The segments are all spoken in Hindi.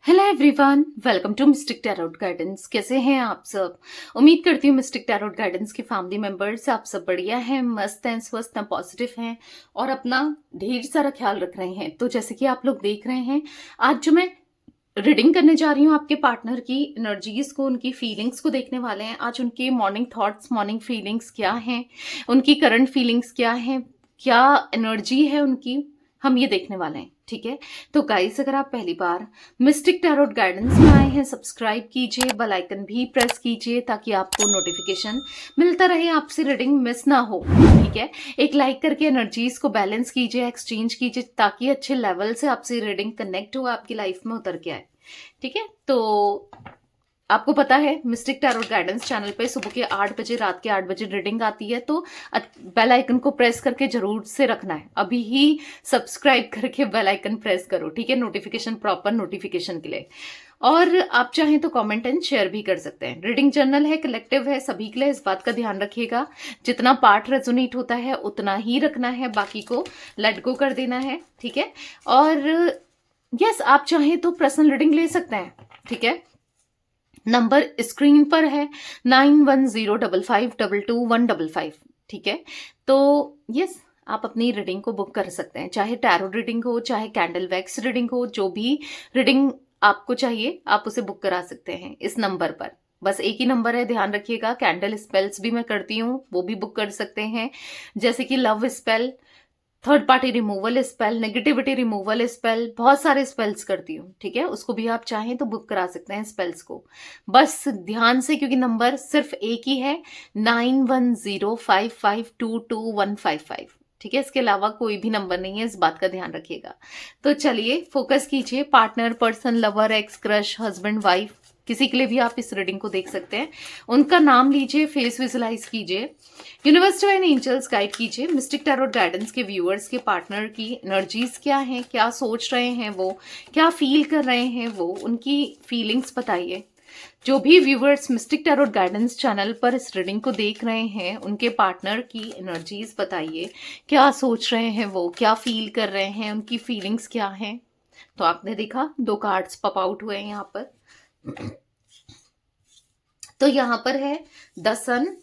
Hello everyone, welcome to Mystic Tarot Guidance. कैसे हैं आप सब? उम्मीद करती हूँ मिस्टिक टैरोट गाइडेंस के फैमिली मेंबर्स आप सब बढ़िया हैं, मस्त हैं, स्वस्थ हैं, पॉजिटिव हैं और अपना ढेर सारा ख्याल रख रहे हैं। तो जैसे कि आप लोग देख रहे हैं, आज जो मैं रीडिंग करने जा रही हूँ आपके पार्टनर की एनर्जीज को, उनकी फीलिंग्स को देखने वाले हैं। आज उनके मॉर्निंग थॉट्स, मॉर्निंग फीलिंग्स क्या हैं, उनकी करंट फीलिंग्स क्या हैं, क्या एनर्जी है उनकी, हम ये देखने वाले हैं। ठीक है, तो गाइस अगर आप पहली बार मिस्टिक टैरोट गाइडेंस में आए हैं, सब्सक्राइब कीजिए, बेल आइकन भी प्रेस कीजिए ताकि आपको नोटिफिकेशन मिलता रहे, आपसे रीडिंग मिस ना हो। ठीक है, एक लाइक करके एनर्जीज को बैलेंस कीजिए, एक्सचेंज कीजिए ताकि अच्छे लेवल से आपसे रीडिंग कनेक्ट हो, आपकी लाइफ में उतर के आए। ठीक है, तो आपको पता है मिस्टिक टैरोट गाइडेंस चैनल पे सुबह के 8 बजे, रात के 8 बजे रीडिंग आती है, तो बेल आइकन को प्रेस करके जरूर से रखना है। अभी ही सब्सक्राइब करके बेल आइकन प्रेस करो। ठीक है, नोटिफिकेशन, प्रॉपर नोटिफिकेशन के लिए। और आप चाहें तो कमेंट एंड शेयर भी कर सकते हैं। रीडिंग जर्नल है, कलेक्टिव है, सभी के लिए, इस बात का ध्यान रखिएगा। जितना पार्ट रेजोनेट होता है उतना ही रखना है, बाकी को लेट गो कर देना है। ठीक है, और यस, आप चाहें तो पर्सनल रीडिंग ले सकते हैं। ठीक है, नंबर स्क्रीन पर है 9105522155। ठीक है, तो यस, आप अपनी रीडिंग को बुक कर सकते हैं, चाहे टैरो रीडिंग हो, चाहे कैंडल वैक्स रीडिंग हो, जो भी रीडिंग आपको चाहिए आप उसे बुक करा सकते हैं इस नंबर पर। बस एक ही नंबर है, ध्यान रखिएगा। कैंडल स्पेल्स भी मैं करती हूँ, वो भी बुक कर सकते हैं, जैसे कि love spell, third party removal spell, negativity removal spell, बहुत सारे स्पेल्स करती हूँ। ठीक है, उसको भी आप चाहें तो बुक करा सकते हैं स्पेल्स को। बस ध्यान से, क्योंकि नंबर सिर्फ एक ही है, 9105522155। ठीक है, इसके अलावा कोई भी नंबर नहीं है, इस बात का ध्यान रखिएगा। तो चलिए फोकस कीजिए। Partner, person, lover, x, crush, husband, wife, किसी के लिए भी आप इस रीडिंग को देख सकते हैं। उनका नाम लीजिए, फेस विजुलाइज कीजिए, यूनिवर्स डिवाइन एंजल्स गाइड कीजिए। मिस्टिक टैरोट गाइडेंस के व्यूअर्स के पार्टनर की एनर्जीज क्या हैं, क्या सोच रहे हैं वो, क्या फील कर रहे हैं वो, उनकी फीलिंग्स बताइए। जो भी viewers mistake Tarot guidance channel पर इस रीडिंग को देख रहे हैं, उनके पार्टनर की एनर्जीज बताइए, क्या सोच रहे हैं वो, क्या फील कर रहे हैं, उनकी फीलिंग्स क्या हैं। तो आपने देखा 2 कार्ड्स पॉप आउट हुए हैं यहाँ पर। तो यहाँ पर है द सन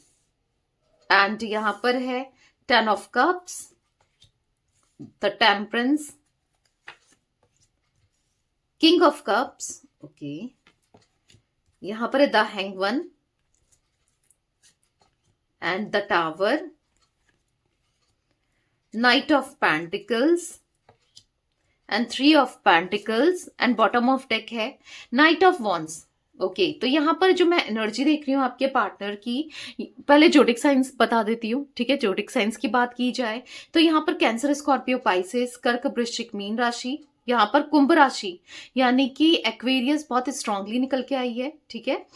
एंड यहाँ पर है 10 of cups, the temperance, king of cups, okay. यहाँ पर है the hang one and the tower, night of pentacles and 3 of pentacles and bottom of deck है नाइट ऑफ वॉन्ड्स। ओके, तो यहाँ पर जो मैं एनर्जी देख रही हूँ आपके पार्टनर की, पहले जोडिक साइंस बता देती हूँ। ठीक है, जोडिक साइंस की बात की जाए तो यहाँ पर कैंसर, स्कॉर्पियो, पाइसेस, कर्क, वृश्चिक, मीन राशि, यहाँ पर कुंभ राशि यानी कि एक्वेरियस बहुत स्ट्रांगली निकल के आई है। ठीक है,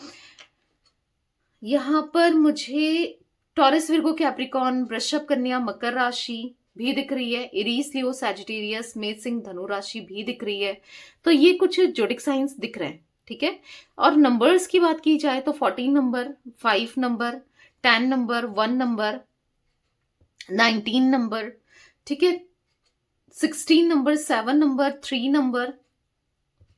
यहाँ पर मुझे टॉरस, विर्गो, कैप्रिकॉर्न, वृषभ, कन्या, मकर राशि भी दिख रही है। इरीस, लियो, सैजिटेरियस, मेष, सिंह, धनु राशि भी दिख रही है। तो ये कुछ जोडिक साइंस दिख रहे हैं। ठीक है, और नंबर्स की बात की जाए तो 14 number, 5 number, 10 number, 1 number, 19 number, ठीक है, 16 नंबर, 7 नंबर, 3 नंबर।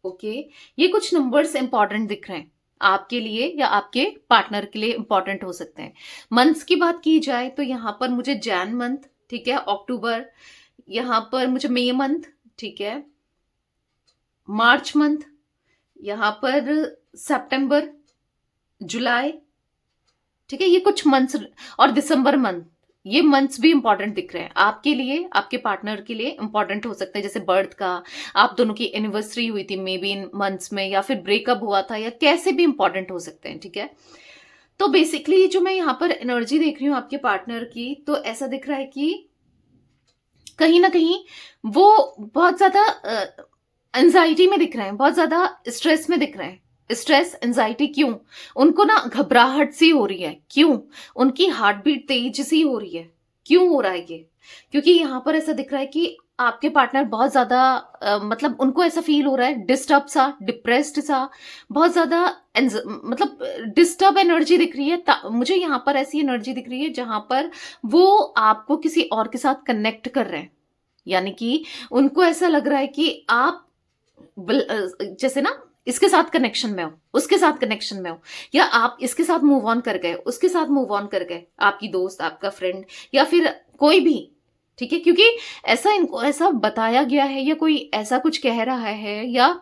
ओके, ये कुछ नंबर्स इंपॉर्टेंट दिख रहे हैं आपके लिए या आपके पार्टनर के लिए, इंपॉर्टेंट हो सकते हैं। मंथ्स की बात की जाए तो यहाँ पर मुझे जैन मंथ, ठीक है, अक्टूबर, यहाँ पर मुझे मई मंथ, ठीक है, मार्च मंथ, यहाँ पर सितंबर, जुलाई, ठीक है, ये कुछ मंथ्स, और दिसंबर मंथ, ये मंथ्स भी इंपॉर्टेंट दिख रहे हैं आपके लिए, आपके पार्टनर के लिए इंपॉर्टेंट हो सकते हैं। जैसे बर्थ का, आप दोनों की एनिवर्सरी हुई थी मे बी इन मंथ्स में, या फिर ब्रेकअप हुआ था, या कैसे भी इंपॉर्टेंट हो सकते हैं। ठीक है, तो बेसिकली जो मैं यहाँ पर एनर्जी देख रही हूँ आपके पार्टनर की, तो ऐसा दिख रहा है कि कहीं ना कहीं वो बहुत ज्यादा एंजाइटी में दिख रहे हैं, बहुत ज्यादा स्ट्रेस में दिख रहे हैं। स्ट्रेस, एंजाइटी, क्यों? उनको ना घबराहट सी हो रही है, क्यों? उनकी हार्ट बीट तेज सी हो रही है, क्यों हो रहा है ये? क्योंकि यहाँ पर ऐसा दिख रहा है कि आपके पार्टनर बहुत ज्यादा मतलब उनको ऐसा फील हो रहा है डिस्टर्ब सा, डिप्रेस्ड सा, बहुत ज्यादा मतलब डिस्टर्ब एनर्जी दिख रही है। मुझे यहाँ पर ऐसी एनर्जी दिख रही है जहां पर वो आपको किसी और के साथ कनेक्ट कर रहे हैं, यानी कि उनको ऐसा लग रहा है कि आप जैसे ना इसके साथ कनेक्शन में हो, उसके साथ कनेक्शन में हो, या आप इसके साथ मूव ऑन कर गए, उसके साथ मूव ऑन कर गए, आपकी दोस्त, आपका फ्रेंड, या फिर कोई भी, ठीक है, क्योंकि ऐसा इनको ऐसा बताया गया है या कोई ऐसा कुछ कह रहा है, या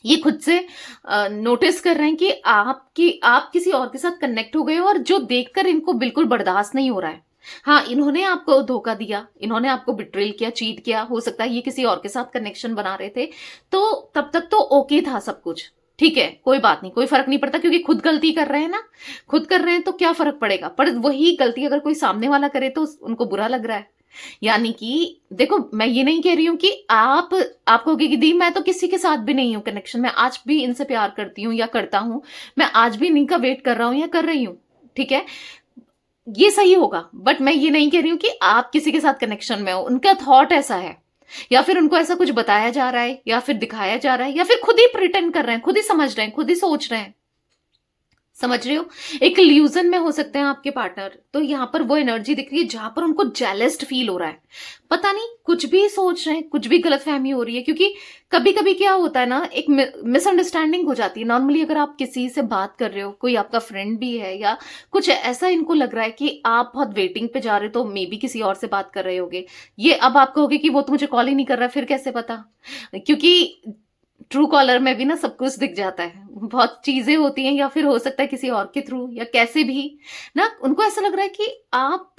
ये खुद से नोटिस कर रहे हैं कि आप किसी और के साथ कनेक्ट हो गए हो, और जो देखकर इनको बिल्कुल बर्दाश्त नहीं हो रहा है। हाँ, इन्होंने आपको धोखा दिया, इन्होंने आपको बिट्रेल किया, चीट किया, हो सकता है ये किसी और के साथ कनेक्शन बना रहे थे, तो तब तक तो ओके था सब कुछ, ठीक है, कोई बात नहीं, कोई फर्क नहीं पड़ता, क्योंकि खुद गलती कर रहे हैं ना, खुद कर रहे हैं तो क्या फर्क पड़ेगा। पर वही गलती अगर कोई सामने वाला करे तो उनको बुरा लग रहा है। यानी कि देखो, मैं ये नहीं कह रही हूं कि आप कहोगे कि दी मैं तो किसी के साथ भी नहीं हूं कनेक्शन में, आज भी इनसे प्यार करती हूं या करता हूं, मैं आज भी इनका वेट कर रहा हूं या कर रही हूं, ठीक है, ये सही होगा। बट मैं ये नहीं कह रही हूं कि आप किसी के साथ कनेक्शन में हो, उनका थॉट ऐसा है, या फिर उनको ऐसा कुछ बताया जा रहा है, या फिर दिखाया जा रहा है, या फिर खुद ही प्रिटेंड कर रहे हैं, खुद ही समझ रहे हैं, खुद ही सोच रहे हैं। समझ रहे हो, एक इल्यूजन में हो सकते हैं आपके पार्टनर। तो यहां पर वो एनर्जी दिख रही है जहां पर उनको जेलस्ड फील हो रहा है, पता नहीं कुछ भी सोच रहे हैं, कुछ भी गलतफहमी हो रही है। क्योंकि कभी कभी क्या होता है ना, एक मिसअंडरस्टैंडिंग हो जाती है। नॉर्मली अगर आप किसी से बात कर रहे हो, कोई आपका फ्रेंड भी है, या कुछ ऐसा इनको लग रहा है कि आप बहुत वेटिंग पे जा रहे हो, तो मे बी किसी और से बात कर रहे होगे। ये अब आप कहोगे कि वो तो मुझे कॉल ही नहीं कर रहा, फिर कैसे पता, क्योंकि ट्रू कॉलर में भी ना सब कुछ दिख जाता है, बहुत चीजें होती हैं, या फिर हो सकता है किसी और के थ्रू, या कैसे भी ना, उनको ऐसा लग रहा है कि आप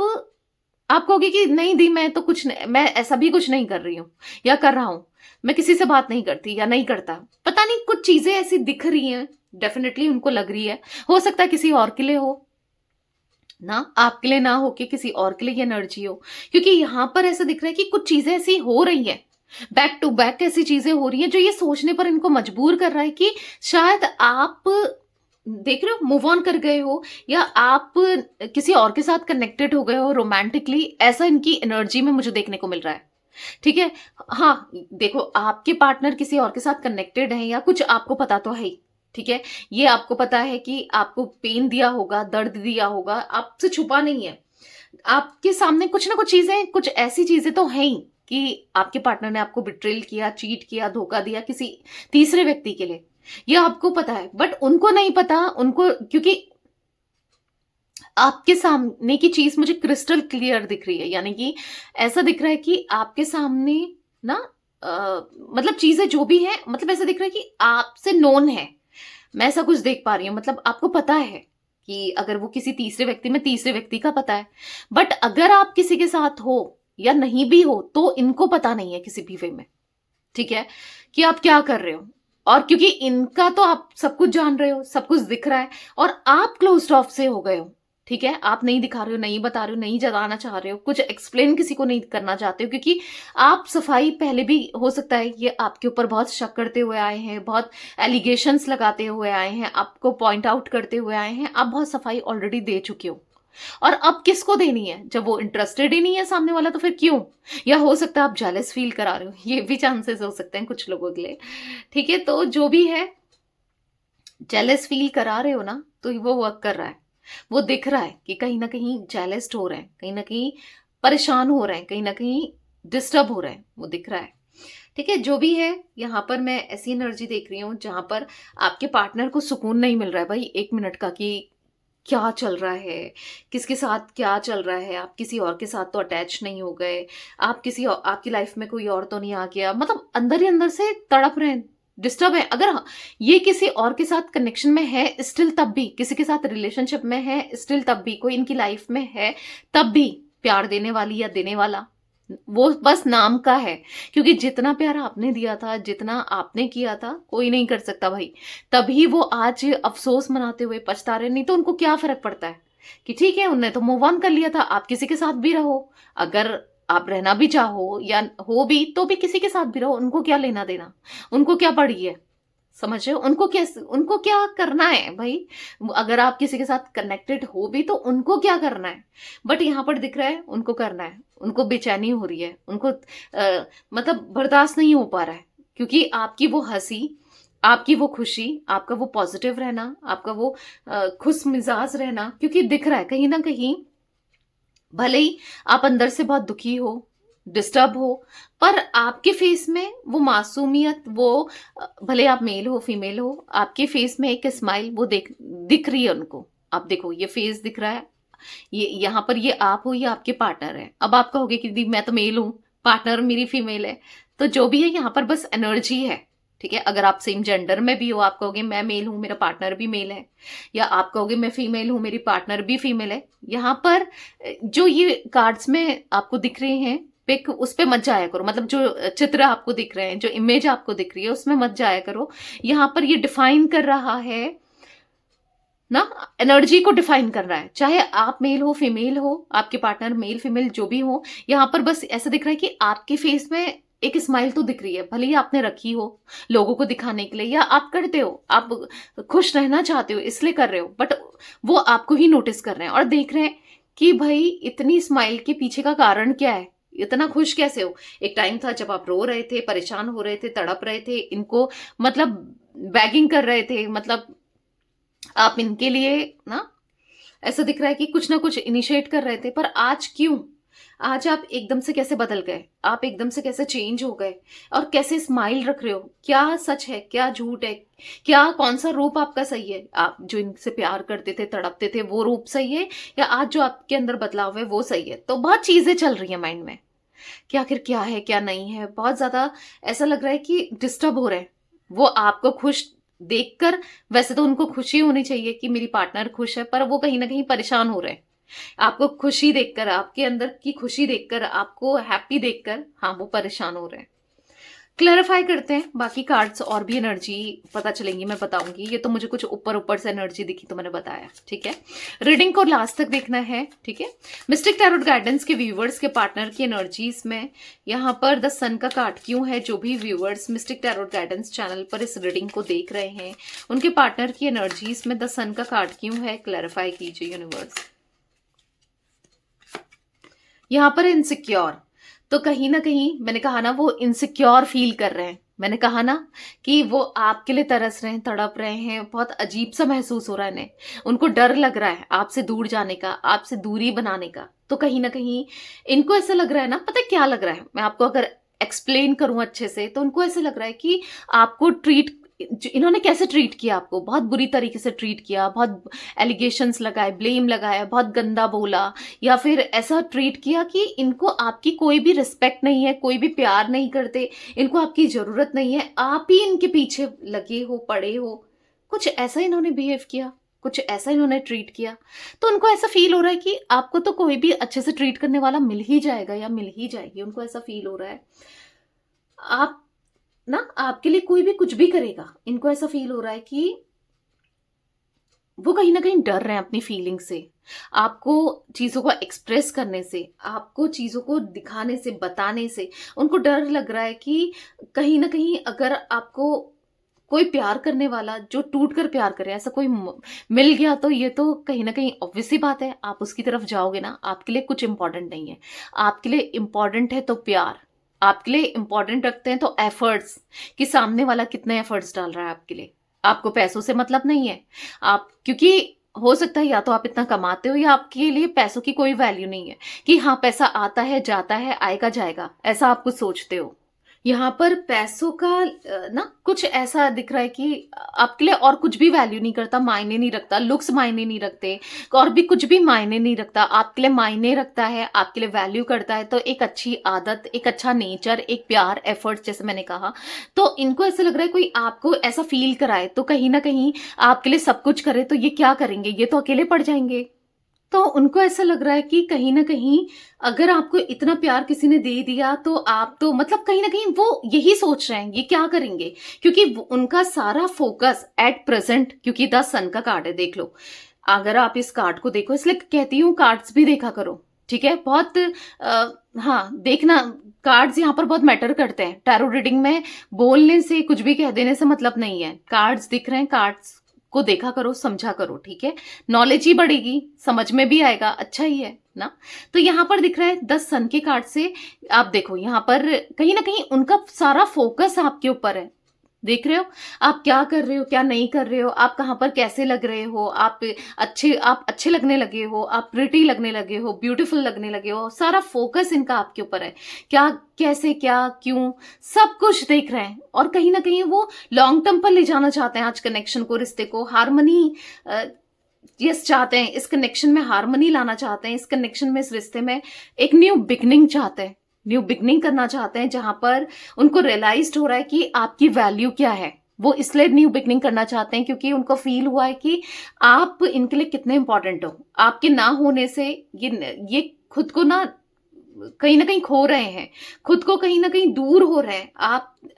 कहोगे कि नहीं दी, मैं तो कुछ नहीं, मैं ऐसा भी कुछ नहीं कर रही हूं या कर रहा हूं, मैं किसी से बात नहीं करती या नहीं करता। पता नहीं कुछ चीजें ऐसी दिख रही हैं, डेफिनेटली उनको लग रही है। हो सकता है किसी और के लिए हो ना, आपके लिए ना हो, कि किसी और के लिए एनर्जी हो, क्योंकि यहां पर ऐसा दिख रहा है कि कुछ चीजें ऐसी हो रही हैं, बैक टू बैक ऐसी चीजें हो रही हैं जो ये सोचने पर इनको मजबूर कर रहा है कि शायद आप देख रहे हो मूव ऑन कर गए हो, या आप किसी और के साथ कनेक्टेड हो गए हो रोमांटिकली, ऐसा इनकी एनर्जी में मुझे देखने को मिल रहा है। ठीक है, हाँ देखो, आपके पार्टनर किसी और के साथ कनेक्टेड है या कुछ, आपको पता तो है ही, ठीक है, ये आपको पता है कि आपको पेन दिया होगा, दर्द दिया होगा, आपसे छुपा नहीं है। आपके सामने कुछ ना कुछ चीजें, कुछ ऐसी चीजें तो हैं ही कि आपके पार्टनर ने आपको बिट्रेल किया, चीट किया, धोखा दिया किसी तीसरे व्यक्ति के लिए, ये आपको पता है। बट उनको नहीं पता, उनको, क्योंकि आपके सामने की चीज मुझे क्रिस्टल क्लियर दिख रही है, यानी कि ऐसा दिख रहा है कि आपके सामने ना मतलब चीजें जो भी है, मतलब ऐसा दिख रहा है कि आपसे नोन है, मैं ऐसा कुछ देख पा रही हूँ, मतलब आपको पता है कि अगर वो किसी तीसरे व्यक्ति में, तीसरे व्यक्ति का पता है। बट अगर आप किसी के साथ हो या नहीं भी हो, तो इनको पता नहीं है किसी भी वे में, ठीक है, कि आप क्या कर रहे हो। और क्योंकि इनका तो आप सब कुछ जान रहे हो, सब कुछ दिख रहा है, और आप क्लोज्ड ऑफ से हो गए हो, ठीक है, आप नहीं दिखा रहे हो, नहीं बता रहे हो, नहीं जताना चाह रहे हो, कुछ एक्सप्लेन किसी को नहीं करना चाहते हो, क्योंकि आप सफाई, पहले भी हो सकता है ये आपके ऊपर बहुत शक करते हुए आए हैं, बहुत एलिगेशंस लगाते हुए आए हैं, आपको पॉइंट आउट करते हुए आए हैं, आप बहुत सफाई ऑलरेडी दे चुके हो। और अब किसको देनी है, जब वो इंटरेस्टेड ही नहीं है सामने वाला, तो फिर क्यों। या हो सकता है आप जेलस फील करा रहे हो, ये भी चांसेस हो सकते हैं कुछ लोगों के लिए, ठीक है। तो जो भी है, जेलस फील करा रहे हो ना, तो वो वर्क कर रहा है, वो दिख रहा है कि कहीं ना कहीं जेलस्ड हो रहे हैं, कहीं ना कहीं परेशान हो रहे हैं, कहीं ना कहीं डिस्टर्ब हो रहे हैं, वो दिख रहा है, ठीक है। जो भी है, यहाँ पर मैं ऐसी एनर्जी देख रही हूँ जहां पर आपके पार्टनर को सुकून नहीं मिल रहा है भाई, 1 मिनट का, कि क्या चल रहा है, किसके साथ क्या चल रहा है, आप किसी और के साथ तो अटैच नहीं हो गए, आप किसी और, आपकी लाइफ में कोई और तो नहीं आ गया, मतलब अंदर ही अंदर से तड़प रहे हैं, डिस्टर्ब है। अगर हाँ, ये किसी और के साथ कनेक्शन में है स्टिल, तब भी किसी के साथ रिलेशनशिप में है स्टिल, तब भी कोई इनकी लाइफ में है, तब भी प्यार देने वाली या देने वाला वो बस नाम का है। क्योंकि जितना प्यार आपने दिया था, जितना आपने किया था, कोई नहीं कर सकता भाई। तभी वो आज अफसोस मनाते हुए पछता रहे, नहीं तो उनको क्या फर्क पड़ता है कि ठीक है, उनने तो मूव ऑन कर लिया था, आप किसी के साथ भी रहो, अगर आप रहना भी चाहो या हो भी, तो भी किसी के साथ भी रहो, उनको क्या लेना देना, उनको क्या पड़ी है, समझ रहे हो, उनको क्या करना है भाई। अगर आप किसी के साथ कनेक्टेड हो भी, तो उनको क्या करना है। बट यहाँ पर दिख रहा है उनको करना है, उनको बेचैनी हो रही है, उनको मतलब बर्दाश्त नहीं हो पा रहा है, क्योंकि आपकी वो हंसी, आपकी वो खुशी, आपका वो पॉजिटिव रहना, आपका वो खुश मिजाज रहना, क्योंकि दिख रहा है कहीं ना कहीं, भले ही आप अंदर से बहुत दुखी हो, डिस्टर्ब हो, पर आपके फेस में वो मासूमियत, वो भले आप मेल हो फीमेल हो, आपके फेस में एक स्माइल वो दिख रही है उनको। आप देखो ये फेस दिख रहा है, ये यहाँ पर ये आप हो, ये आपके पार्टनर है। अब आप कहोगे कि दीदी मैं तो मेल हूँ, पार्टनर मेरी फीमेल है, तो जो भी है यहाँ पर बस एनर्जी है। ठीक है, अगर आप सेम जेंडर में भी हो, आप कहोगे मैं मेल हूं मेरा पार्टनर भी मेल है, या आप कहोगे मैं फीमेल हूं मेरी पार्टनर भी फीमेल है। यहाँ पर जो ये कार्ड्स में आपको दिख रहे हैं पिक, उस पे मत जाया करो। मतलब जो चित्र आपको दिख रहे हैं, जो इमेज आपको दिख रही है, उसमें मत जाया करो। यहाँ पर ये डिफाइन कर रहा है ना, एनर्जी को डिफाइन कर रहा है। चाहे आप मेल हो फीमेल हो, आपके पार्टनर मेल फीमेल जो भी हो, यहाँ पर बस ऐसा दिख रहा है कि आपके फेस में एक स्माइल तो दिख रही है, भले ही आपने रखी हो लोगों को दिखाने के लिए, या आप करते हो, आप खुश रहना चाहते हो इसलिए कर रहे हो, बट वो आपको ही नोटिस कर रहे हैं और देख रहे हैं कि भाई इतनी स्माइल के पीछे का कारण क्या है, इतना खुश कैसे हो। एक टाइम था जब आप रो रहे थे, परेशान हो रहे थे, तड़प रहे थे, इनको मतलब बैगिंग कर रहे थे, मतलब आप इनके लिए ना, ऐसा दिख रहा है कि कुछ ना कुछ इनिशिएट कर रहे थे। पर आज क्यों, आज आप एकदम से कैसे बदल गए, आप एकदम से कैसे चेंज हो गए, और कैसे स्माइल रख रहे हो। क्या सच है, क्या झूठ है, क्या कौन सा रूप आपका सही है। आप जो इनसे प्यार करते थे, तड़पते थे, वो रूप सही है, या आज जो आपके अंदर बदलाव है वो सही है। तो बहुत चीजें चल रही है माइंड में कि आखिर क्या है क्या नहीं है। बहुत ज्यादा ऐसा लग रहा है कि डिस्टर्ब हो रहे हैं वो आपको खुश देखकर। वैसे तो उनको खुशी होनी चाहिए कि मेरी पार्टनर खुश है, पर वो कहीं ना कहीं परेशान हो रहे हैं। आपको खुशी देखकर, आपके अंदर की खुशी देखकर, आपको हैप्पी देखकर, हाँ वो परेशान हो रहे हैं। क्लैरिफाई करते हैं, बाकी कार्ड्स और भी एनर्जी पता चलेंगी, मैं बताऊंगी। ये तो मुझे कुछ ऊपर ऊपर से एनर्जी दिखी तो मैंने बताया। ठीक है, रीडिंग को लास्ट तक देखना है। ठीक है, मिस्टिक टैरोट गाइडेंस के व्यूवर्स के पार्टनर की एनर्जीज में यहाँ पर द सन का कार्ड क्यों है। जो भी viewers mistake Tarot guidance channel पर इस रीडिंग को देख रहे हैं, उनके पार्टनर की एनर्जीज में द सन का कार्ड क्यों है, क्लैरिफाई कीजिए यूनिवर्स। यहाँ पर इनसिक्योर, तो कहीं ना कहीं मैंने कहा ना वो इनसिक्योर फील कर रहे हैं। मैंने कहा ना कि वो आपके लिए तरस रहे हैं, तड़प रहे हैं, बहुत अजीब सा महसूस हो रहा है इन्हें। उनको डर लग रहा है आपसे दूर जाने का, आपसे दूरी बनाने का। तो कहीं ना कहीं इनको ऐसा लग रहा है ना, पता है क्या लग रहा है, मैं आपको अगर एक्सप्लेन करूं अच्छे से, तो उनको ऐसा लग रहा है कि आपको ट्रीट, इन्होंने कैसे ट्रीट किया आपको, बहुत बुरी तरीके से ट्रीट किया, बहुत एलिगेशंस लगाए, ब्लेम लगाया, बहुत गंदा बोला, या फिर ऐसा ट्रीट किया कि इनको आपकी कोई भी रिस्पेक्ट नहीं है, कोई भी प्यार नहीं करते, इनको आपकी जरूरत नहीं है, आप ही इनके पीछे लगे हो, पड़े हो। कुछ ऐसा इन्होंने बिहेव किया, कुछ ऐसा इन्होंने ट्रीट किया। तो उनको ऐसा फील हो रहा है कि आपको तो कोई भी अच्छे से ट्रीट करने वाला मिल ही जाएगा या मिल ही जाएगी। उनको ऐसा फील हो रहा है आप ना, आपके लिए कोई भी कुछ भी करेगा। इनको ऐसा फील हो रहा है कि वो कहीं ना कहीं डर रहे हैं अपनी फीलिंग से, आपको चीजों को एक्सप्रेस करने से, आपको चीजों को दिखाने से, बताने से। उनको डर लग रहा है कि कहीं ना कहीं अगर आपको कोई प्यार करने वाला जो टूट कर प्यार करे, ऐसा कोई मिल गया, तो ये तो कहीं ना कहीं ऑब्वियस सी बात है, आप उसकी तरफ जाओगे ना। आपके लिए कुछ इंपॉर्टेंट नहीं है, आपके लिए इंपॉर्टेंट है तो प्यार, आपके लिए इंपॉर्टेंट रखते हैं तो एफर्ट्स, कि सामने वाला कितने एफर्ट्स डाल रहा है आपके लिए। आपको पैसों से मतलब नहीं है, आप, क्योंकि हो सकता है या तो आप इतना कमाते हो, या आपके लिए पैसों की कोई वैल्यू नहीं है, कि हाँ पैसा आता है जाता है, आएगा जाएगा, ऐसा आप कुछ सोचते हो। यहाँ पर पैसों का ना कुछ ऐसा दिख रहा है कि आपके लिए और कुछ भी वैल्यू नहीं करता, मायने नहीं रखता, लुक्स मायने नहीं रखते, और भी कुछ भी मायने नहीं रखता। आपके लिए मायने रखता है, आपके लिए वैल्यू करता है तो एक अच्छी आदत, एक अच्छा नेचर, एक प्यार, एफर्ट, जैसे मैंने कहा। तो इनको ऐसा लग रहा है कोई आपको ऐसा फील कराए तो कहीं ना कहीं आपके लिए सब कुछ करे, तो ये क्या करेंगे, ये तो अकेले पड़ जाएंगे। तो उनको ऐसा लग रहा है कि कहीं ना कहीं अगर आपको इतना प्यार किसी ने दे दिया, तो आप तो मतलब कहीं ना कहीं वो यही सोच रहे हैं ये क्या करेंगे, क्योंकि उनका सारा फोकस एट प्रेजेंट, क्योंकि 10 सन का कार्ड है, देख लो। अगर आप इस कार्ड को देखो, इसलिए कहती हूँ कार्ड्स भी देखा करो। ठीक है, बहुत हाँ देखना, कार्ड्स यहाँ पर बहुत मैटर करते हैं। टैरो रीडिंग में बोलने से, कुछ भी कह देने से मतलब नहीं है। कार्ड्स दिख रहे हैं, कार्ड्स को देखा करो, समझा करो। ठीक है, नॉलेज ही बढ़ेगी, समझ में भी आएगा, अच्छा ही है ना। तो यहाँ पर दिख रहा है 10 सन के कार्ड से, आप देखो यहाँ पर कहीं ना कहीं उनका सारा फोकस आपके ऊपर है। देख रहे हो आप क्या कर रहे हो, क्या नहीं कर रहे हो, आप कहाँ पर कैसे लग रहे हो, आप अच्छे लगने लगे हो, आप प्रिटी लगने लगे हो, ब्यूटीफुल लगने लगे हो। सारा फोकस इनका आपके ऊपर है। क्या, कैसे, क्या, क्यों, सब कुछ देख रहे हैं। और कहीं ना कहीं वो लॉन्ग टर्म पर ले जाना चाहते हैं आज कनेक्शन को, रिश्ते को, हारमोनी यस चाहते हैं, इस कनेक्शन में हारमोनी लाना चाहते हैं, इस कनेक्शन में, इस रिश्ते में एक न्यू बिगनिंग चाहते हैं, न्यू बिगनिंग करना चाहते हैं, जहां पर उनको रियलाइज हो रहा है कि आपकी वैल्यू क्या है। वो इसलिए न्यू बिगनिंग करना चाहते हैं क्योंकि उनको फील हुआ है कि आप इनके लिए कितने इंपॉर्टेंट हो। आपके ना होने से ये खुद को ना कहीं खो रहे हैं, खुद को कहीं ना कहीं दूर हो रहे हैं।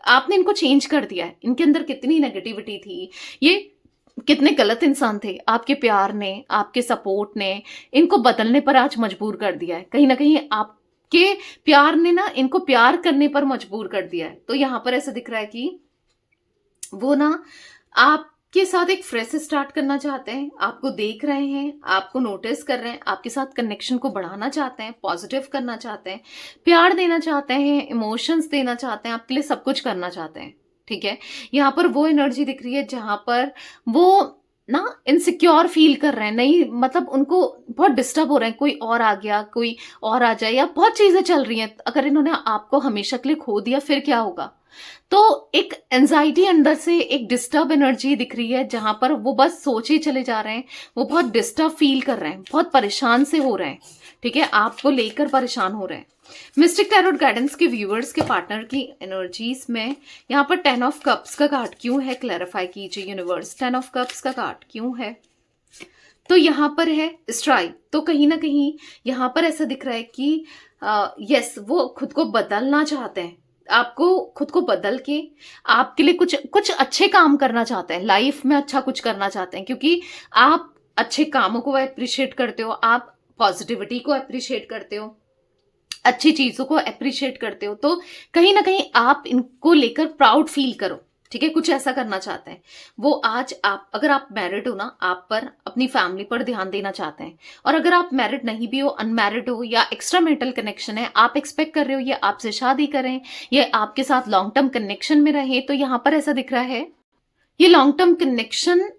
आपने इनको चेंज कर दिया है। इनके अंदर कितनी नेगेटिविटी थी, ये कितने गलत इंसान थे, आपके प्यार ने, आपके सपोर्ट ने इनको बदलने पर आज मजबूर कर दिया है। कहीं ना कहीं आपके प्यार ने ना इनको प्यार करने पर मजबूर कर दिया है। तो यहां पर ऐसा दिख रहा है कि वो ना आपके साथ एक फ्रेश स्टार्ट करना चाहते हैं, आपको देख रहे हैं, आपको नोटिस कर रहे हैं, आपके साथ कनेक्शन को बढ़ाना चाहते हैं, पॉजिटिव करना चाहते हैं, प्यार देना चाहते हैं, इमोशंस देना चाहते हैं, आपके लिए सब कुछ करना चाहते हैं। ठीक है, यहाँ पर वो एनर्जी दिख रही है जहां पर वो ना इनसिक्योर फील कर रहे हैं। नहीं, मतलब उनको बहुत डिस्टर्ब हो रहे हैं, कोई और आ गया, कोई और आ जाए, या बहुत चीजें चल रही हैं। अगर इन्होंने आपको हमेशा के लिए खो दिया फिर क्या होगा। तो एक एंजाइटी अंदर से, एक डिस्टर्ब एनर्जी दिख रही है जहां पर वो बस सोचे चले जा रहे हैं। वो बहुत डिस्टर्ब फील कर रहे हैं, बहुत परेशान से हो रहे हैं। ठीक है, आपको लेकर परेशान हो रहे हैं। मिस्टिक टैरोट गाइडेंस के व्यूअर्स के पार्टनर की एनर्जीज में यहाँ पर 10 ऑफ कप्स का कार्ड क्यों है, क्लैरिफाई कीजिए यूनिवर्स। 10 ऑफ कप्स का कार्ड क्यों है? तो यहाँ पर है स्ट्राइक। तो कहीं ना कहीं यहाँ पर ऐसा दिख रहा है कि यस, वो खुद को बदलना चाहते हैं। आपको खुद को बदल के आपके लिए कुछ कुछ अच्छे काम करना चाहते हैं, लाइफ में अच्छा कुछ करना चाहते हैं, क्योंकि आप अच्छे कामों को अप्रिशिएट करते हो, आप पॉजिटिविटी को अप्रिशिएट करते हो, अच्छी चीजों को अप्रिशिएट करते हो। तो कहीं ना कहीं आप इनको लेकर प्राउड फील करो। ठीक है, कुछ ऐसा करना चाहते हैं वो आज। आप अगर आप मैरिड हो ना, आप पर, अपनी फैमिली पर ध्यान देना चाहते हैं। और अगर आप मैरिड नहीं भी हो, अनमैरिड हो, या एक्स्ट्रा मैरिटल कनेक्शन है, आप एक्सपेक्ट कर रहे हो ये आपसे शादी करें, ये आपके साथ लॉन्ग टर्म कनेक्शन में रहे, तो यहां पर ऐसा दिख रहा है ये लॉन्ग टर्म कनेक्शन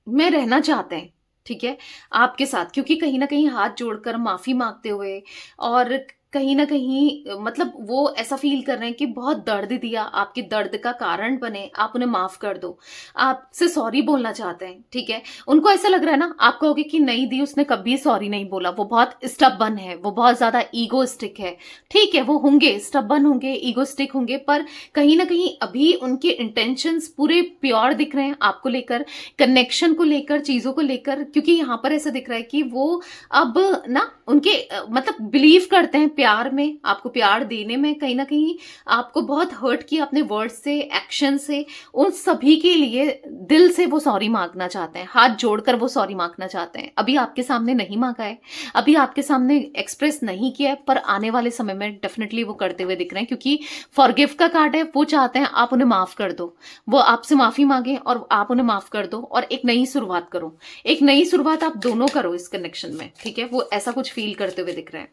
में रहना चाहते हैं। ठीक है, आपके साथ, क्योंकि कहीं ना कहीं हाथ जोड़कर माफी मांगते हुए, और कहीं ना कहीं मतलब वो ऐसा फील कर रहे हैं कि बहुत दर्द दिया, आपके दर्द का कारण बने, आप उन्हें माफ कर दो, आपसे सॉरी बोलना चाहते हैं। ठीक है, उनको ऐसा लग रहा है ना, आप कहोगे कि नहीं दी, उसने कभी सॉरी नहीं बोला, वो बहुत स्टबन है, वो बहुत ज्यादा ईगोस्टिक है। ठीक है, वो होंगे, स्टबन होंगे, ईगोस्टिक होंगे, पर कहीं ना कहीं अभी उनके इंटेंशंस पूरे प्योर दिख रहे हैं आपको लेकर, कनेक्शन को लेकर, चीजों को लेकर। क्योंकि यहाँ पर ऐसा दिख रहा है कि वो अब ना उनके मतलब बिलीव करते हैं प्यार में, आपको प्यार देने में। कहीं ना कहीं आपको बहुत हर्ट किया अपने वर्ड से, एक्शन से, उन सभी के लिए दिल से वो सॉरी मांगना चाहते हैं, हाथ जोड़कर वो सॉरी मांगना चाहते हैं। अभी आपके सामने नहीं मांगा है, अभी आपके सामने एक्सप्रेस नहीं किया है, पर आने वाले समय में डेफिनेटली वो करते हुए दिख रहे हैं, क्योंकि फॉरगिव का कार्ड है। वो चाहते हैं आप उन्हें माफ कर दो, वो आपसे माफी मांगे और आप उन्हें माफ कर दो, और एक नई शुरुआत करो, एक नई शुरुआत आप दोनों करो इस कनेक्शन में। ठीक है, वो ऐसा कुछ फील करते हुए दिख रहे हैं।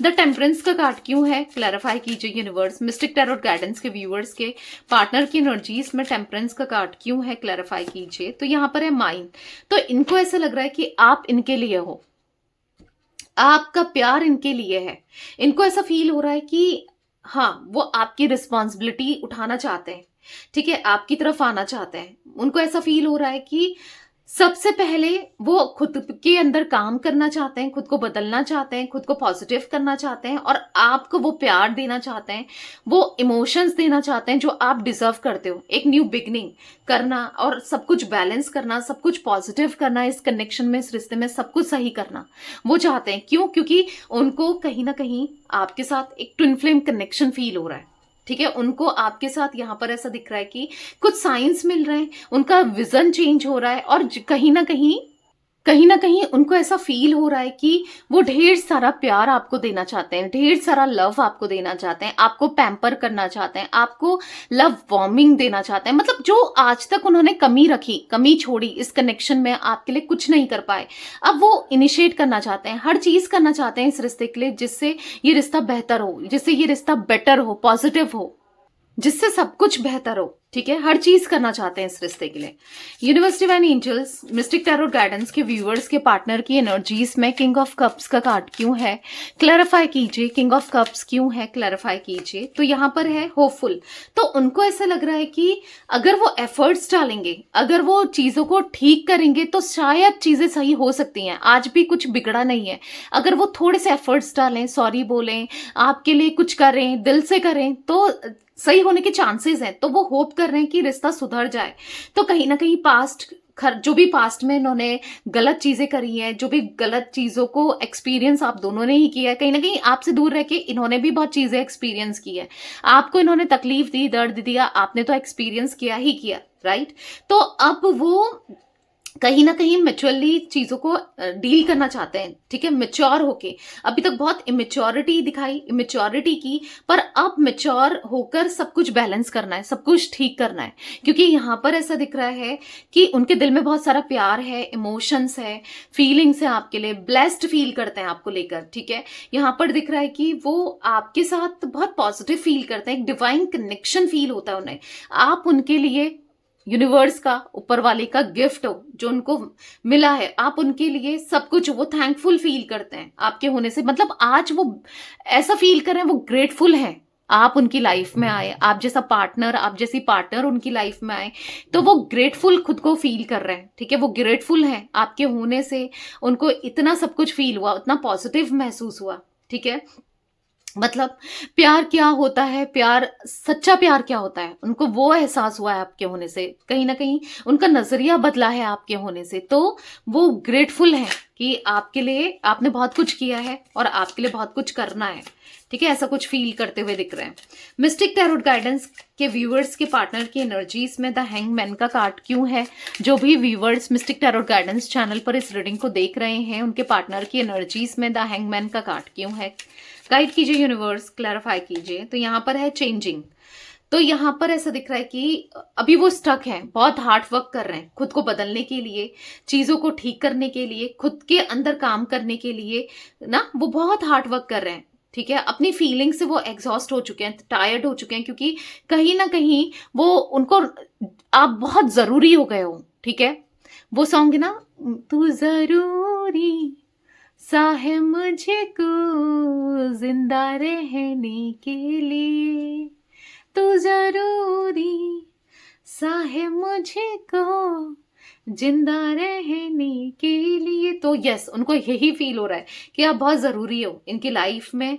द टेम्परेंस का कार्ड क्यों है, क्लैरिफाई कीजिए यूनिवर्स। मिस्टिक टैरोट गाइडेंस के व्यूअर्स के पार्टनर की एनर्जीज में टेम्परेंस का कार्ड क्यों है, क्लैरिफाई कीजिए। तो यहां पर है माइंड। तो इनको ऐसा लग रहा है कि आप इनके लिए हो, आपका प्यार इनके लिए है। इनको ऐसा फील हो रहा है कि हाँ, वो आपकी रिस्पॉन्सिबिलिटी उठाना चाहते हैं। ठीक है, आपकी तरफ आना चाहते हैं। उनको ऐसा फील हो रहा है कि सबसे पहले वो खुद के अंदर काम करना चाहते हैं, खुद को बदलना चाहते हैं, खुद को पॉजिटिव करना चाहते हैं, और आपको वो प्यार देना चाहते हैं, वो इमोशंस देना चाहते हैं जो आप डिजर्व करते हो। एक न्यू बिगनिंग करना और सब कुछ बैलेंस करना, सब कुछ पॉजिटिव करना, इस कनेक्शन में, इस रिश्ते में सब कुछ सही करना वो चाहते हैं। क्यों? क्योंकि उनको कहीं ना कहीं आपके साथ एक ट्विन फ्लेम कनेक्शन फील हो रहा है। ठीक है, उनको आपके साथ यहाँ पर ऐसा दिख रहा है कि कुछ साइंस मिल रहे हैं, उनका विजन चेंज हो रहा है, और कहीं ना कहीं उनको ऐसा फील हो रहा है कि वो ढेर सारा प्यार आपको देना चाहते हैं, ढेर सारा लव आपको देना चाहते हैं, आपको पैम्पर करना चाहते हैं, आपको लव वार्मिंग देना चाहते हैं। मतलब जो आज तक उन्होंने कमी रखी, कमी छोड़ी इस कनेक्शन में, आपके लिए कुछ नहीं कर पाए, अब वो इनिशिएट करना चाहते हैं, हर चीज करना चाहते हैं इस रिश्ते के लिए, जिससे ये रिश्ता बेहतर हो, जिससे ये रिश्ता बेटर हो, पॉजिटिव हो। जिससे सब कुछ बेहतर हो, ठीक है, हर चीज करना चाहते हैं इस रिश्ते के लिए। Universe divine angels Mystic Tarot Guidance के व्यूअर्स के पार्टनर की एनर्जीज में किंग ऑफ कप्स का कार्ड क्यों है, क्लैरिफाई कीजिए। किंग ऑफ कप्स क्यों है, क्लैरिफाई कीजिए। तो यहाँ पर है होपफुल, तो उनको ऐसा लग रहा है कि अगर वो एफर्ट्स डालेंगे, अगर वो चीजों को ठीक करेंगे तो शायद चीजें सही हो सकती हैं। आज भी कुछ बिगड़ा नहीं है, अगर वो थोड़े से एफर्ट्स डालें, सॉरी बोलें, आपके लिए कुछ करें, दिल से करें, तो सही होने के चांसेस हैं। तो वो होप कर रहे हैं कि रिश्ता सुधर जाए। तो कहीं ना कहीं जो भी पास्ट में इन्होंने गलत चीजें करी हैं, जो भी गलत चीजों को एक्सपीरियंस आप दोनों ने ही किया है, कहीं ना कहीं आपसे दूर रह के इन्होंने भी बहुत चीजें एक्सपीरियंस की है। आपको इन्होंने तकलीफ दी, दर्द दिया, आपने तो एक्सपीरियंस किया ही किया, राइट। तो अब वो कहीं ना कहीं मैच्योरली चीजों को डील करना चाहते हैं, ठीक है, मैच्योर होके। अभी तक बहुत इमेच्योरिटी दिखाई, इमेच्योरिटी की, पर अब मैच्योर होकर सब कुछ बैलेंस करना है, सब कुछ ठीक करना है। क्योंकि यहाँ पर ऐसा दिख रहा है कि उनके दिल में बहुत सारा प्यार है, इमोशंस है, फीलिंग्स है आपके लिए, ब्लेस्ड फील करते हैं आपको लेकर, ठीक है। यहाँ पर दिख रहा है कि वो आपके साथ बहुत पॉजिटिव फील करते हैं, एक डिवाइन कनेक्शन फील होता है उन्हें। आप उनके लिए यूनिवर्स का, ऊपर वाले का गिफ्ट हो जो उनको मिला है, आप उनके लिए सब कुछ, वो थैंकफुल फील करते हैं आपके होने से। मतलब आज वो ऐसा फील कर रहे हैं, वो ग्रेटफुल है आप उनकी लाइफ में आए, आप जैसा पार्टनर, आप जैसी पार्टनर उनकी लाइफ में आए, तो वो ग्रेटफुल खुद को फील कर रहे हैं, ठीक है। वो ग्रेटफुल है आपके होने से, उनको इतना सब कुछ फील हुआ, उतना पॉजिटिव महसूस हुआ, ठीक है। मतलब प्यार क्या होता है, प्यार, सच्चा प्यार क्या होता है, उनको वो एहसास हुआ है आपके होने से। कहीं ना कहीं उनका नजरिया बदला है आपके होने से। तो वो ग्रेटफुल है कि आपके लिए आपने बहुत कुछ किया है और आपके लिए बहुत कुछ करना है, ठीक है। ऐसा कुछ फील करते हुए दिख रहे हैं। मिस्टिक टैरोट गाइडेंस के व्यूअर्स के पार्टनर की एनर्जीज में द हैंगमैन का कार्ड क्यों है। जो भी viewers mistake Tarot guidance channel पर इस रीडिंग को देख रहे हैं, उनके पार्टनर की एनर्जीज में द हैंगमैन का कार्ड क्यों है, गाइड कीजिए यूनिवर्स, क्लैरिफाई कीजिए। तो यहाँ पर है चेंजिंग। तो यहाँ पर ऐसा दिख रहा है कि अभी वो स्टक है, बहुत हार्ड वर्क कर रहे हैं खुद को बदलने के लिए, चीजों को ठीक करने के लिए, खुद के अंदर काम करने के लिए ना, वो बहुत हार्ड वर्क कर रहे हैं, ठीक है। अपनी फीलिंग से वो एग्जॉस्ट हो चुके हैं, टायर्ड हो चुके हैं, क्योंकि कहीं ना कहीं वो उनको आप बहुत जरूरी हो गए हो, ठीक है। वो सॉन्ग है ना, तू जरूरी सा है मुझे को जिंदा रहने के लिए, तू जरूरी सा है मुझे को जिंदा रहने के लिए। तो यस, उनको यही फील हो रहा है कि आप बहुत जरूरी हो इनकी लाइफ में,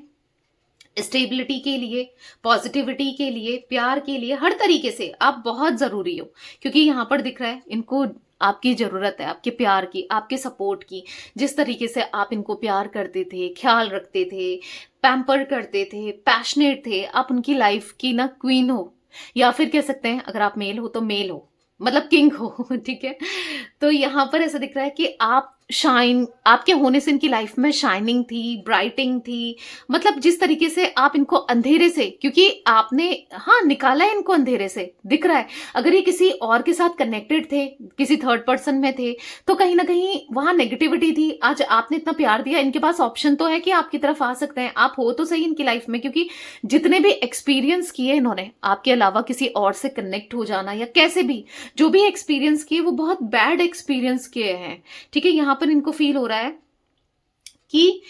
स्टेबिलिटी के लिए, पॉजिटिविटी के लिए, प्यार के लिए, हर तरीके से आप बहुत जरूरी हो। क्योंकि यहाँ पर दिख रहा है इनको आपकी जरूरत है, आपके प्यार की, आपके सपोर्ट की। जिस तरीके से आप इनको प्यार करते थे, ख्याल रखते थे, पैम्पर करते थे, पैशनेट थे, आप उनकी लाइफ की ना क्वीन हो, या फिर कह सकते हैं अगर आप मेल हो तो मेल हो, मतलब किंग हो, ठीक है। तो यहाँ पर ऐसा दिख रहा है कि आप शाइन, आपके होने से इनकी लाइफ में शाइनिंग थी, ब्राइटिंग थी। मतलब जिस तरीके से आप इनको अंधेरे से, क्योंकि आपने हाँ निकाला है इनको अंधेरे से, दिख रहा है। अगर ये किसी और के साथ कनेक्टेड थे, किसी थर्ड पर्सन में थे, तो कहीं ना कहीं वहां नेगेटिविटी थी। आज आपने इतना प्यार दिया, इनके पास ऑप्शन तो है कि आपकी तरफ आ सकते हैं, आप हो तो सही इनकी लाइफ में। क्योंकि जितने भी एक्सपीरियंस किए इन्होंने आपके अलावा किसी और से कनेक्ट हो जाना, या कैसे भी जो भी एक्सपीरियंस किए, वो बहुत बैड एक्सपीरियंस किए हैं, ठीक है। यहाँ पर इनको फील हो रहा है कि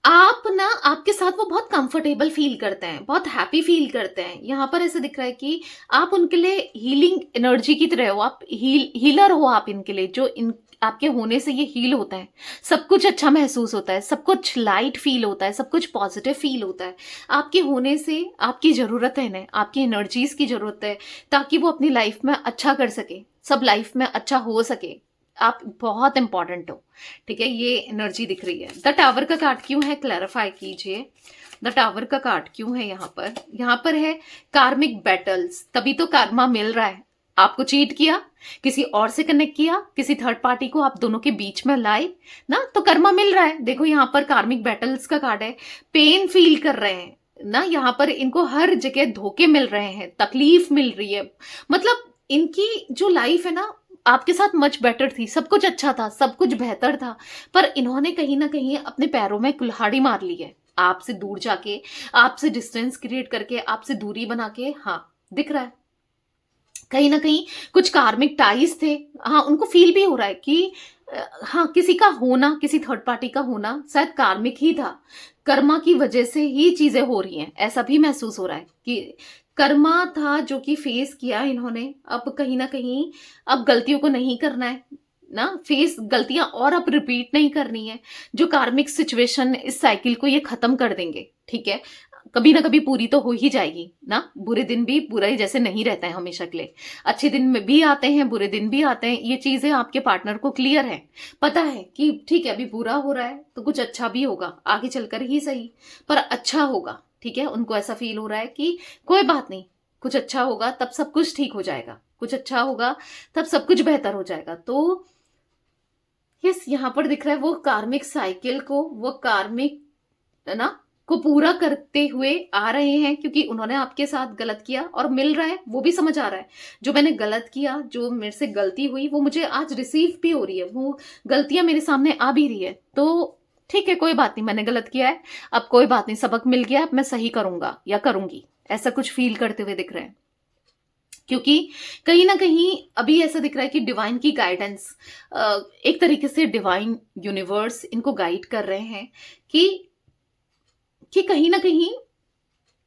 आप ना, आपके साथ वो बहुत कंफर्टेबल फील करते हैं, बहुत हैप्पी फील करते हैं। यहाँ पर ऐसे दिख रहा है कि आप उनके लिए हीलिंग एनर्जी की तरह हो, आप हीलर हो आप इनके लिए। जो इन आपके होने से ये हील होता है, सब कुछ अच्छा महसूस होता है, सब कुछ लाइट फील होता है, सब कुछ पॉजिटिव फील होता है। आपके होने से आपकी जरूरत है इन्हें, आपकी एनर्जीज की जरूरत है, ताकि वो अपनी लाइफ में अच्छा कर सके, सब लाइफ में अच्छा हो सके। आप बहुत इंपॉर्टेंट हो, ठीक है। ये एनर्जी दिख रही है। द टावर का कार्ड क्यों है, क्लैरिफाई कीजिए। द टावर का कार्ड क्यों है यहाँ पर है कार्मिक बैटल्स। तभी तो कर्मा मिल रहा है, आपको चीट किया, किसी और से कनेक्ट किया, किसी थर्ड पार्टी को आप दोनों के बीच में लाए ना, तो कर्मा मिल रहा है। देखो यहाँ पर कार्मिक बैटल्स का कार्ड है, पेन फील कर रहे हैं ना, यहाँ पर इनको हर जगह धोखे मिल रहे हैं, तकलीफ मिल रही है। मतलब इनकी जो लाइफ है ना, आपके साथ मच बेटर थी, सब कुछ अच्छा था, सब कुछ बेहतर था, पर इन्होंने कहीं ना कहीं अपने पैरों में कुल्हाड़ी मार ली है, आपसे दूर जाके, आपसे डिस्टेंस क्रिएट करके, आपसे दूरी बना के, हाँ दिख रहा है। कहीं ना कहीं कुछ कार्मिक टाइज थे, हाँ उनको फील भी हो रहा है कि हाँ किसी का होना, किसी थर्ड पार्टी का होना शायद कार्मिक ही था, कर्मा की वजह से ही चीजें हो रही हैं, ऐसा भी महसूस हो रहा है कि कर्मा था जो कि फेस किया इन्होंने। अब कहीं ना कहीं अब गलतियों को नहीं करना है ना, फेस गलतियां और अब रिपीट नहीं करनी है। जो कार्मिक सिचुएशन इस साइकिल को ये खत्म कर देंगे, ठीक है, कभी ना कभी पूरी तो हो ही जाएगी ना। बुरे दिन भी बुरे जैसे नहीं रहते हैं हमेशा के लिए, अच्छे दिन में भी आते हैं, बुरे दिन भी आते हैं। ये चीजें आपके पार्टनर को क्लियर है, पता है कि ठीक है अभी बुरा हो रहा है तो कुछ अच्छा भी होगा आगे चलकर ही सही, पर अच्छा होगा, ठीक है। उनको ऐसा फील हो रहा है कि कोई बात नहीं, कुछ अच्छा होगा तब सब कुछ ठीक हो जाएगा, कुछ अच्छा होगा तब सब कुछ बेहतर हो जाएगा। तो यस, यहां पर दिख रहा है वो कार्मिक साइकिल को, वो कार्मिक ना को पूरा करते हुए आ रहे हैं, क्योंकि उन्होंने आपके साथ गलत किया और मिल रहा है, वो भी समझ आ रहा है जो मैंने गलत किया, जो मेरे से गलती हुई वो मुझे आज रिसीव भी हो रही है, वो गलतियां मेरे सामने आ भी रही है। तो ठीक है कोई बात नहीं, मैंने गलत किया है, अब कोई बात नहीं, सबक मिल गया, अब मैं सही करूंगा या करूंगी, ऐसा कुछ फील करते हुए दिख रहे हैं। क्योंकि कहीं ना कहीं अभी ऐसा दिख रहा है कि डिवाइन की गाइडेंस, एक तरीके से डिवाइन यूनिवर्स इनको गाइड कर रहे हैं कि कहीं ना कहीं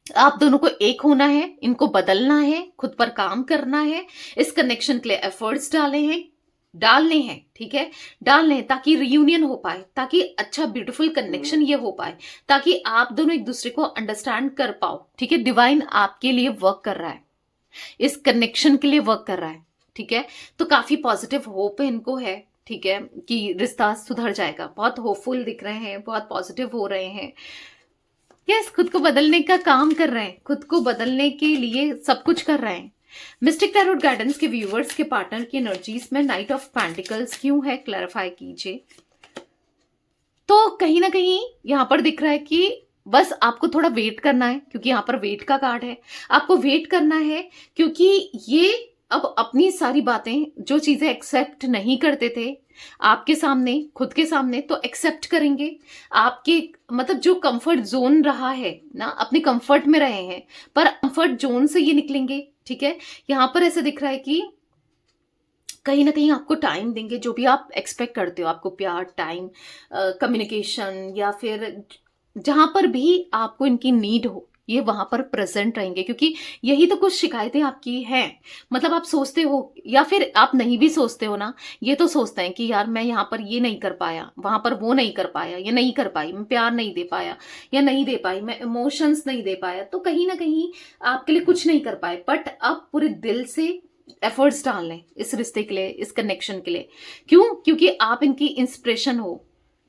आप दोनों को एक होना है, इनको बदलना है, खुद पर काम करना है, इस कनेक्शन के लिए एफर्ट्स डालने हैं, ठीक है, डालने हैं ताकि रियूनियन हो पाए, ताकि अच्छा ब्यूटीफुल कनेक्शन ये हो पाए, ताकि आप दोनों एक दूसरे को अंडरस्टैंड कर पाओ, ठीक है। डिवाइन आपके लिए वर्क कर रहा है, इस कनेक्शन के लिए वर्क कर रहा है, ठीक है। तो काफी पॉजिटिव होप इनको है, ठीक है, कि रिश्ता सुधर जाएगा, बहुत होपफुल दिख रहे हैं, बहुत पॉजिटिव हो रहे हैं। यस, खुद को बदलने का काम कर रहे हैं, खुद को बदलने के लिए सब कुछ कर रहे हैं। मिस्टिक टैरोट गाइडेंस के व्यूवर्स के पार्टनर की एनर्जीज में नाइट ऑफ पेंटिकल्स क्यों है, क्लैरिफाई कीजिए। तो कहीं ना कहीं यहां पर दिख रहा है कि बस आपको थोड़ा वेट करना है, क्योंकि यहां पर वेट का कार्ड है, आपको वेट करना है, क्योंकि ये अब अपनी सारी बातें, जो चीजें एक्सेप्ट नहीं करते थे आपके सामने, खुद के सामने, तो एक्सेप्ट करेंगे। आपके मतलब जो कंफर्ट जोन रहा है ना, अपने कंफर्ट में रहे हैं, पर कंफर्ट जोन से ये निकलेंगे, ठीक है। यहां पर ऐसा दिख रहा है कि कहीं ना कहीं आपको टाइम देंगे, जो भी आप एक्सपेक्ट करते हो, आपको प्यार, टाइम, कम्युनिकेशन, या फिर जहां पर भी आपको इनकी नीड हो, ये वहां पर प्रेजेंट रहेंगे, क्योंकि यही तो कुछ शिकायतें आपकी हैं। मतलब आप सोचते हो, या फिर आप नहीं भी सोचते हो ना, ये तो सोचते हैं कि यार मैं यहाँ पर ये नहीं कर पाया, वहां पर वो नहीं कर पाया, ये नहीं कर पाई, मैं प्यार नहीं दे पाया या नहीं दे पाई, मैं इमोशंस नहीं दे पाया, तो कहीं ना कहीं आपके लिए कुछ नहीं कर पाए। बट अब पूरे दिल से एफर्ट्स डाल लें इस रिश्ते के लिए, इस कनेक्शन के लिए। क्यों? क्योंकि आप इनकी इंस्पिरेशन हो,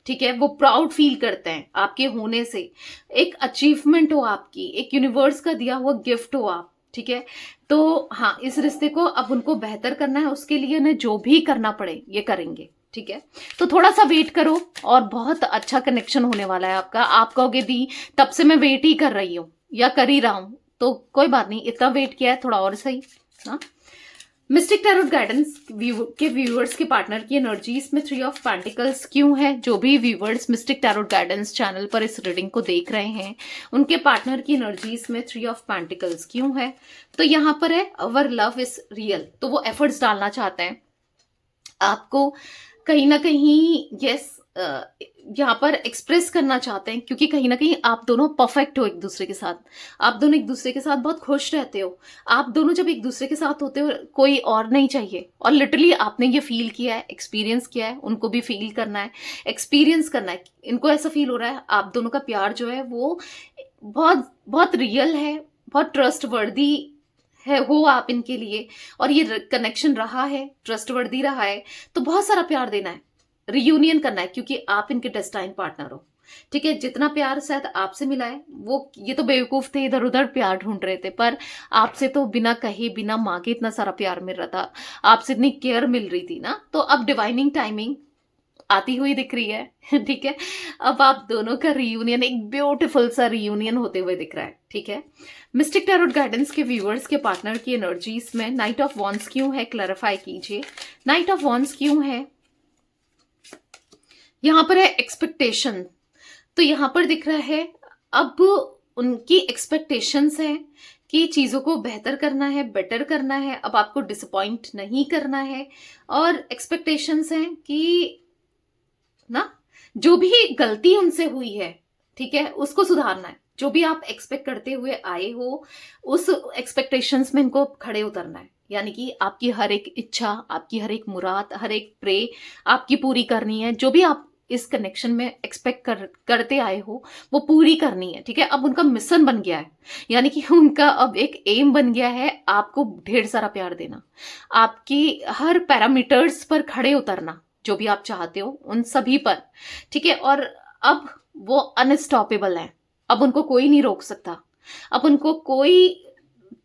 ठीक है, वो प्राउड फील करते हैं आपके होने से, एक अचीवमेंट हो आपकी, एक यूनिवर्स का दिया हुआ गिफ्ट हो आप, ठीक है। तो हाँ, इस रिश्ते को अब उनको बेहतर करना है, उसके लिए उन्हें जो भी करना पड़े ये करेंगे, ठीक है। तो थोड़ा सा वेट करो और बहुत अच्छा कनेक्शन होने वाला है आपका। आप कहोगे दी तब से मैं वेट ही कर रही हूँ या कर ही रहा हूं, तो कोई बात नहीं, इतना वेट किया है, थोड़ा और सही। हाँ, मिस्टिक टैरोट गाइडेंस के व्यूअर्स के पार्टनर की एनर्जीज में 3 ऑफ पेंटिकल्स क्यों है। जो भी viewers mistake Tarot guidance channel पर इस रीडिंग को देख रहे हैं, उनके पार्टनर की एनर्जीज में 3 ऑफ पेंटिकल्स क्यों है। तो यहां पर है अवर लव इज रियल, तो वो एफर्ट्स डालना चाहते हैं आपको कहीं ना कहीं। यस, यहाँ पर एक्सप्रेस करना चाहते हैं, क्योंकि कहीं ना कहीं आप दोनों परफेक्ट हो एक दूसरे के साथ, आप दोनों एक दूसरे के साथ बहुत खुश रहते हो। आप दोनों जब एक दूसरे के साथ होते हो, कोई और नहीं चाहिए। और लिटरली आपने ये फील किया है, एक्सपीरियंस किया है, उनको भी फील करना है, एक्सपीरियंस करना है। इनको ऐसा फील हो रहा है आप दोनों का प्यार जो है वो बहुत बहुत रियल है, बहुत ट्रस्ट वर्दी है हो आप इनके लिए, और ये कनेक्शन रहा है, ट्रस्टवर्दी रहा है। तो बहुत सारा प्यार देना है, रियूनियन करना है, क्योंकि आप इनके डेस्टाइन पार्टनर हो, ठीक है। जितना प्यार शायद आपसे मिला है, वो ये तो बेवकूफ थे, इधर उधर प्यार ढूंढ रहे थे, पर आपसे तो बिना कहे, बिना मांगे इतना सारा प्यार मिल रहा था, आपसे इतनी केयर मिल रही थी ना। तो अब डिवाइनिंग टाइमिंग आती हुई दिख रही है ठीक है। अब आप दोनों का रियूनियन, एक ब्यूटीफुल सा रियूनियन होते हुए दिख रहा है, ठीक है। मिस्टिक टैरोट गाइडेंस के व्यूअर्स के पार्टनर की एनर्जीज में नाइट ऑफ वॉन्ड्स क्यों है, क्लैरिफाई कीजिए। नाइट ऑफ वॉन्ड्स क्यों है, यहां पर है एक्सपेक्टेशन। तो यहां पर दिख रहा है अब उनकी एक्सपेक्टेशंस हैं कि चीज़ों को बेहतर करना है, बेटर करना है, अब आपको डिसअपॉइंट नहीं करना है। और एक्सपेक्टेशंस हैं कि ना, जो भी गलती उनसे हुई है, ठीक है, उसको सुधारना है। जो भी आप एक्सपेक्ट करते हुए आए हो, उस एक्सपेक्टेशंस में इनको खड़े उतरना है। यानी कि आपकी हर एक इच्छा, आपकी हर एक मुराद, हर एक प्रे आपकी पूरी करनी है। जो भी आप इस कनेक्शन में एक्सपेक्ट करते आए हो, वो पूरी करनी है, ठीक है। अब उनका मिशन बन गया है, यानी कि उनका अब एक एम बन गया है आपको ढेर सारा प्यार देना, आपकी हर पैरामीटर्स पर खड़े उतरना, जो भी आप चाहते हो उन सभी पर, ठीक है। और अब वो अनस्टॉपेबल है, अब उनको कोई नहीं रोक सकता, अब उनको कोई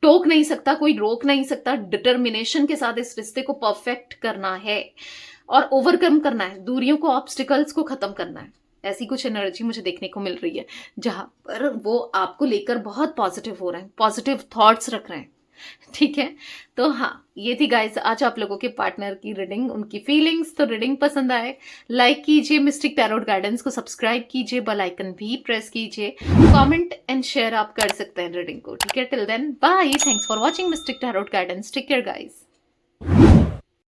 टोक नहीं सकता, कोई रोक नहीं सकता। डिटर्मिनेशन के साथ इस रिश्ते को परफेक्ट करना है और ओवरकम करना है, दूरियों को, ऑब्स्टिकल्स को खत्म करना है। ऐसी कुछ एनर्जी मुझे देखने को मिल रही है, जहां पर वो आपको लेकर बहुत पॉजिटिव हो रहे हैं, पॉजिटिव थॉट्स रख रहे हैं, ठीक है। तो हाँ, ये थी गाइस आज आप लोगों के पार्टनर की रीडिंग, उनकी फीलिंग्स। तो रीडिंग पसंद आए लाइक कीजिए, मिस्टिक टैरोट गाइडेंस को सब्सक्राइब कीजिए, बेल आइकन भी प्रेस कीजिए, कमेंट एंड शेयर आप कर सकते हैं रीडिंग को, ठीक है। Till then bye, thanks for watching Mystic Tarot Guidance, take care guys.